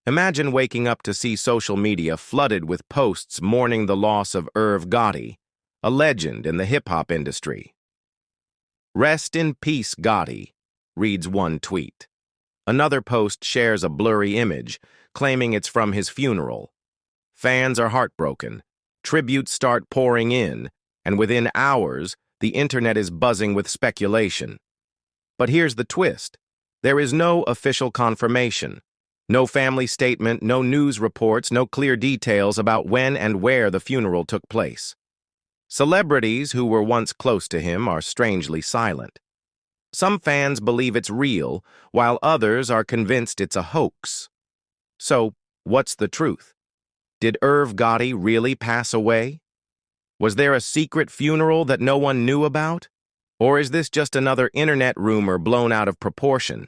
Imagine waking up to see social media flooded with posts mourning the loss of Irv Gotti, a legend in the hip-hop industry. "Rest in peace, Gotti," reads one tweet. Another post shares a blurry image, claiming it's from his funeral. Fans are heartbroken. Tributes start pouring in, and within hours, the internet is buzzing with speculation. But here's the twist. There is no official confirmation. No family statement, no news reports, no clear details about when and where the funeral took place. Celebrities who were once close to him are strangely silent. Some fans believe it's real, while others are convinced it's a hoax. So, what's the truth? Did Irv Gotti really pass away? Was there a secret funeral that no one knew about? Or is this just another internet rumor blown out of proportion?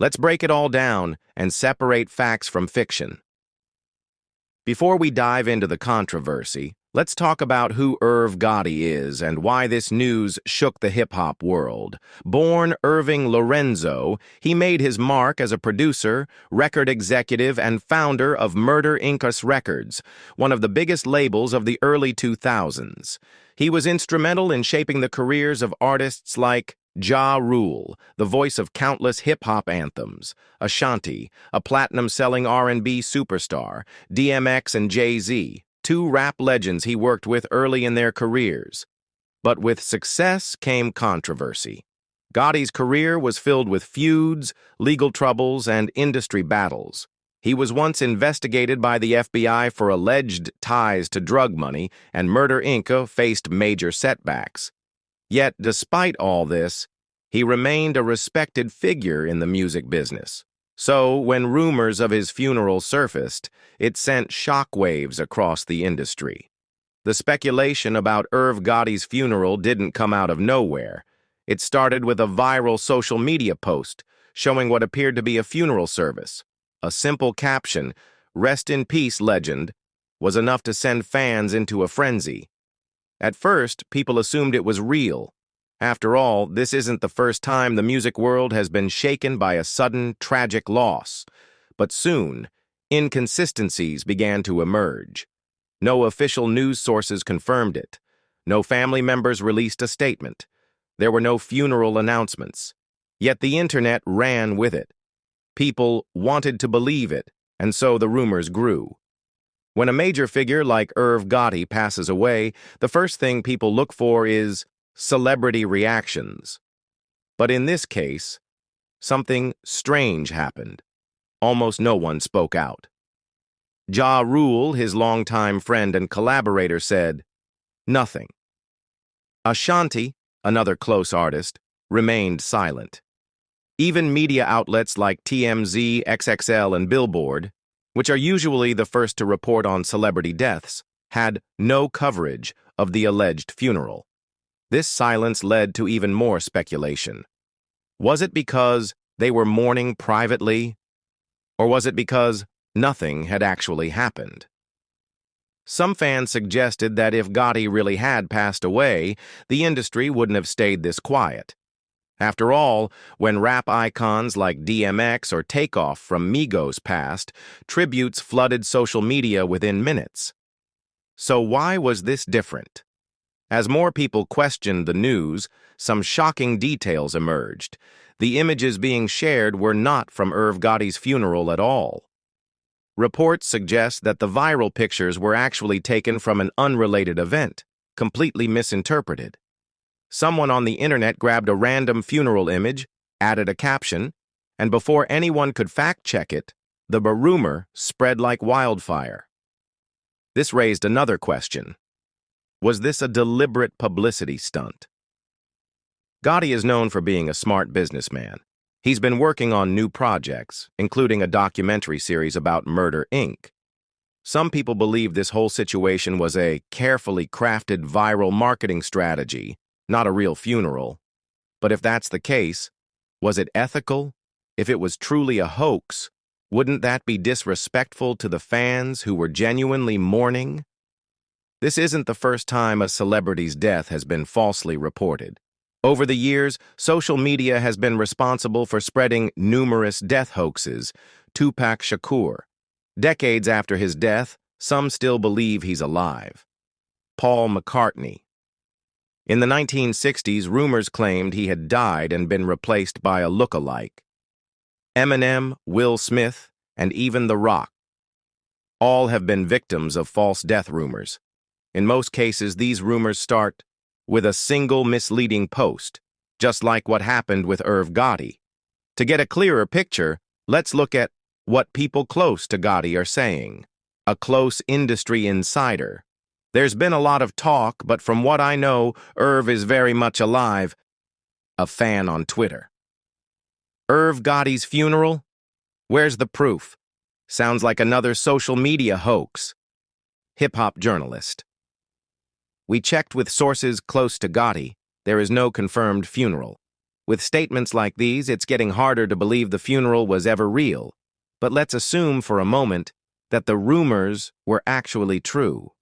Let's break it all down and separate facts from fiction. Before we dive into the controversy, let's talk about who Irv Gotti is and why this news shook the hip-hop world. Born Irving Lorenzo, he made his mark as a producer, record executive, and founder of Murder Inc. Records, one of the biggest labels of the early 2000s. He was instrumental in shaping the careers of artists like Ja Rule, the voice of countless hip-hop anthems, Ashanti, a platinum-selling R&B superstar, DMX and Jay-Z, two rap legends he worked with early in their careers. But with success came controversy. Gotti's career was filled with feuds, legal troubles, and industry battles. He was once investigated by the FBI for alleged ties to drug money, and Murder Inc. faced major setbacks. Yet, despite all this, he remained a respected figure in the music business. So, when rumors of his funeral surfaced, it sent shockwaves across the industry. The speculation about Irv Gotti's funeral didn't come out of nowhere. It started with a viral social media post showing what appeared to be a funeral service. A simple caption, "Rest in peace, legend," was enough to send fans into a frenzy. At first, people assumed it was real. After all, this isn't the first time the music world has been shaken by a sudden, tragic loss. But soon, inconsistencies began to emerge. No official news sources confirmed it. No family members released a statement. There were no funeral announcements. Yet the internet ran with it. People wanted to believe it, and so the rumors grew. When a major figure like Irv Gotti passes away, the first thing people look for is celebrity reactions. But in this case, something strange happened. Almost no one spoke out. Ja Rule, his longtime friend and collaborator, said nothing. Ashanti, another close artist, remained silent. Even media outlets like TMZ, XXL, and Billboard, which are usually the first to report on celebrity deaths, had no coverage of the alleged funeral. This silence led to even more speculation. Was it because they were mourning privately? Or was it because nothing had actually happened? Some fans suggested that if Gotti really had passed away, the industry wouldn't have stayed this quiet. After all, when rap icons like DMX or Takeoff from Migos passed, tributes flooded social media within minutes. So why was this different? As more people questioned the news, some shocking details emerged. The images being shared were not from Irv Gotti's funeral at all. Reports suggest that the viral pictures were actually taken from an unrelated event, completely misinterpreted. Someone on the internet grabbed a random funeral image, added a caption, and before anyone could fact-check it, the rumor spread like wildfire. This raised another question. Was this a deliberate publicity stunt? Gotti is known for being a smart businessman. He's been working on new projects, including a documentary series about Murder Inc. Some people believe this whole situation was a carefully crafted viral marketing strategy, not a real funeral. But if that's the case, was it ethical? If it was truly a hoax, wouldn't that be disrespectful to the fans who were genuinely mourning? This isn't the first time a celebrity's death has been falsely reported. Over the years, social media has been responsible for spreading numerous death hoaxes. Tupac Shakur, Decades after his death, some still believe he's alive. Paul McCartney. In the 1960s, rumors claimed he had died and been replaced by a look-alike. Eminem, Will Smith, and even The Rock. All have been victims of false death rumors. In most cases, these rumors start with a single misleading post, just like what happened with Irv Gotti. To get a clearer picture, let's look at what people close to Gotti are saying. A close industry insider. There's been a lot of talk, but from what I know, Irv is very much alive. A fan on Twitter. Irv Gotti's funeral? Where's the proof? Sounds like another social media hoax. Hip-hop journalist. We checked with sources close to Gotti. There is no confirmed funeral. With statements like these, it's getting harder to believe the funeral was ever real. But let's assume for a moment that the rumors were actually true.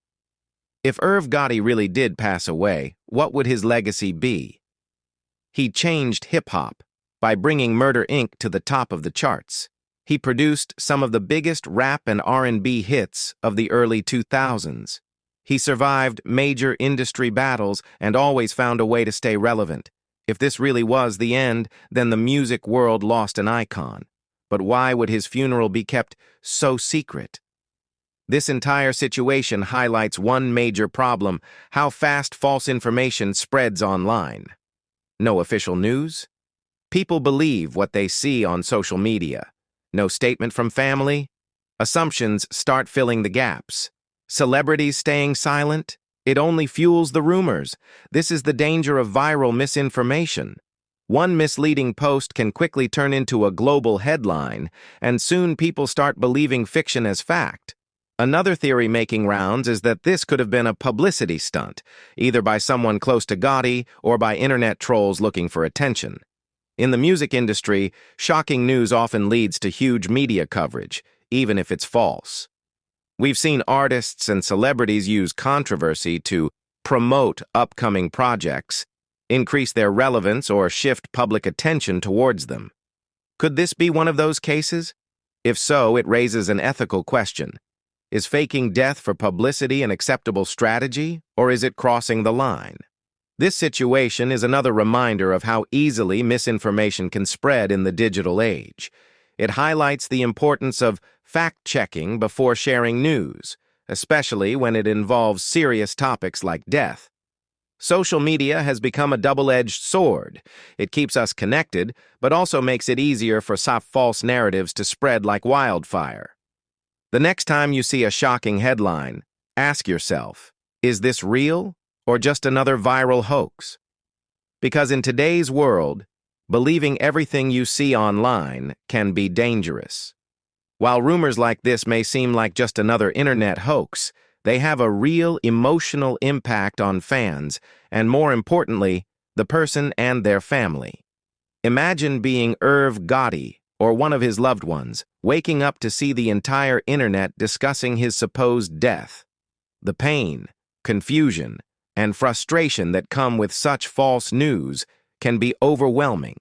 If Irv Gotti really did pass away, what would his legacy be? He changed hip-hop by bringing Murder Inc. to the top of the charts. He produced some of the biggest rap and R&B hits of the early 2000s. He survived major industry battles and always found a way to stay relevant. If this really was the end, then the music world lost an icon. But why would his funeral be kept so secret? This entire situation highlights one major problem: how fast false information spreads online. No official news? People believe what they see on social media. No statement from family? Assumptions start filling the gaps. Celebrities staying silent? It only fuels the rumors. This is the danger of viral misinformation. One misleading post can quickly turn into a global headline, and soon people start believing fiction as fact. Another theory making rounds is that this could have been a publicity stunt, either by someone close to Gotti or by internet trolls looking for attention. In the music industry, shocking news often leads to huge media coverage, even if it's false. We've seen artists and celebrities use controversy to promote upcoming projects, increase their relevance, or shift public attention towards them. Could this be one of those cases? If so, it raises an ethical question. Is faking death for publicity an acceptable strategy, or is it crossing the line? This situation is another reminder of how easily misinformation can spread in the digital age. It highlights the importance of fact-checking before sharing news, especially when it involves serious topics like death. Social media has become a double-edged sword. It keeps us connected, but also makes it easier for false narratives to spread like wildfire. The next time you see a shocking headline, ask yourself, is this real or just another viral hoax? Because in today's world, believing everything you see online can be dangerous. While rumors like this may seem like just another internet hoax, they have a real emotional impact on fans and, more importantly, the person and their family. Imagine being Irv Gotti or one of his loved ones, waking up to see the entire internet discussing his supposed death. The pain, confusion, and frustration that come with such false news can be overwhelming.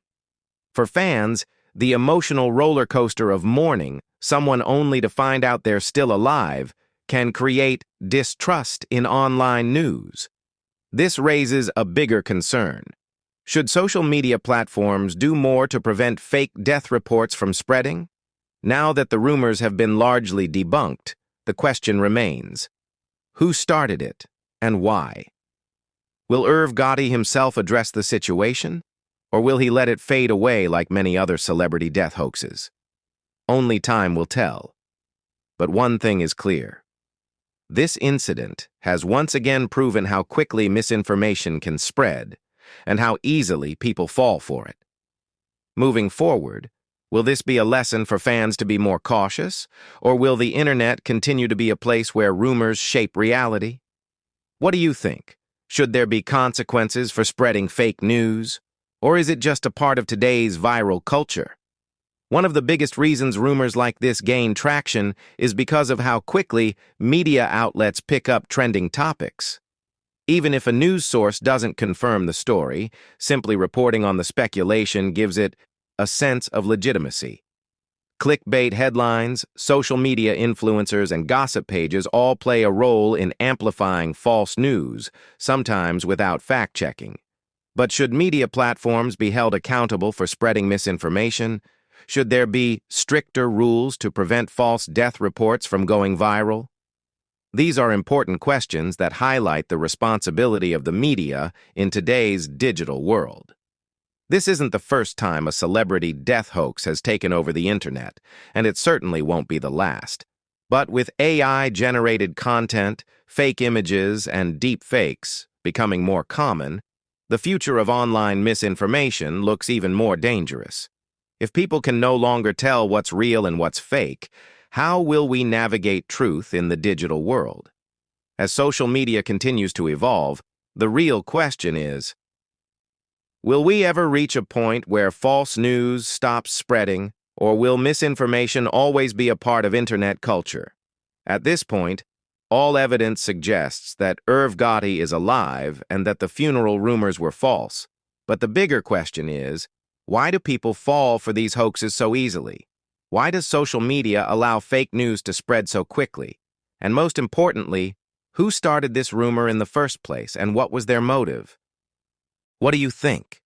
For fans, the emotional roller coaster of mourning someone only to find out they're still alive can create distrust in online news. This raises a bigger concern. Should social media platforms do more to prevent fake death reports from spreading? Now that the rumors have been largely debunked, the question remains: who started it and why? Will Irv Gotti himself address the situation, or will he let it fade away like many other celebrity death hoaxes? Only time will tell. But one thing is clear. This incident has once again proven how quickly misinformation can spread and how easily people fall for it. Moving forward, will this be a lesson for fans to be more cautious, or will the internet continue to be a place where rumors shape reality? What do you think? Should there be consequences for spreading fake news, or is it just a part of today's viral culture? One of the biggest reasons rumors like this gain traction is because of how quickly media outlets pick up trending topics. Even if a news source doesn't confirm the story, simply reporting on the speculation gives it a sense of legitimacy. Clickbait headlines, social media influencers, and gossip pages all play a role in amplifying false news, sometimes without fact-checking. But should media platforms be held accountable for spreading misinformation? Should there be stricter rules to prevent false death reports from going viral? These are important questions that highlight the responsibility of the media in today's digital world. This isn't the first time a celebrity death hoax has taken over the internet, and it certainly won't be the last. But with AI-generated content, fake images, and deep fakes becoming more common, the future of online misinformation looks even more dangerous. If people can no longer tell what's real and what's fake, how will we navigate truth in the digital world? As social media continues to evolve, the real question is, will we ever reach a point where false news stops spreading, or will misinformation always be a part of internet culture? At this point, all evidence suggests that Irv Gotti is alive and that the funeral rumors were false. But the bigger question is, why do people fall for these hoaxes so easily? Why does social media allow fake news to spread so quickly? And most importantly, who started this rumor in the first place, and what was their motive? What do you think?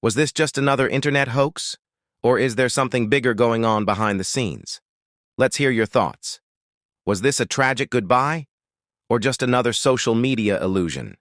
Was this just another internet hoax? Or is there something bigger going on behind the scenes? Let's hear your thoughts. Was this a tragic goodbye? Or just another social media illusion?